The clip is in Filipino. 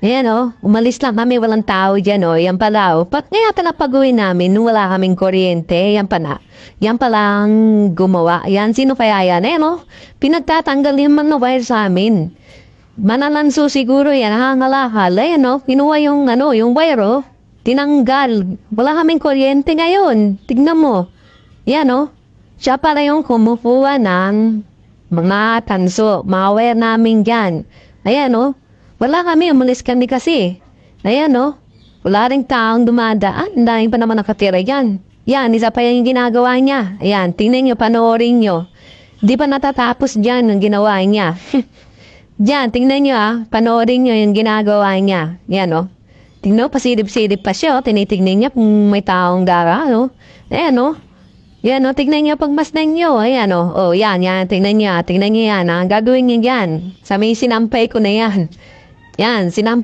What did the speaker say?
Ayan umalis lang kami, walang tao dyan yan pala kaya pala pag-uwi namin nung wala kaming kuryente, yan pala. Yan pala ang gumawa. Yan, sino kaya yan? Ayan pinagtatanggal naman na wire sa amin. Manalanso siguro yan, hangalakal. Ayan kinuha yung wire tinanggal. Wala kaming kuryente ngayon. Tignan mo. Yan siya pala yung kumukuha ng mga tanso, mga wire namin dyan. Ayan wala kami, umalis kami kasi. Ayan wala ring taong dumadaan. Ang daming pa naman nakatira dyan. Yan, isa pa yung ginagawa niya. Ayan, tingnan nyo, panoorin nyo. Di pa natatapos dyan ang ginawa niya. Diyan, tingnan nyo panoorin nyo yung ginagawa niya. Yan tingnan, pasilip-silip pa siya tinitignan niya kung may taong dara Ayan yan tignan niyo pagmasdan niyo. Ayan yan, tignan niyo yan. Ang gagawin niya yan. Sa may sinampay ko na yan. Yan, sinampay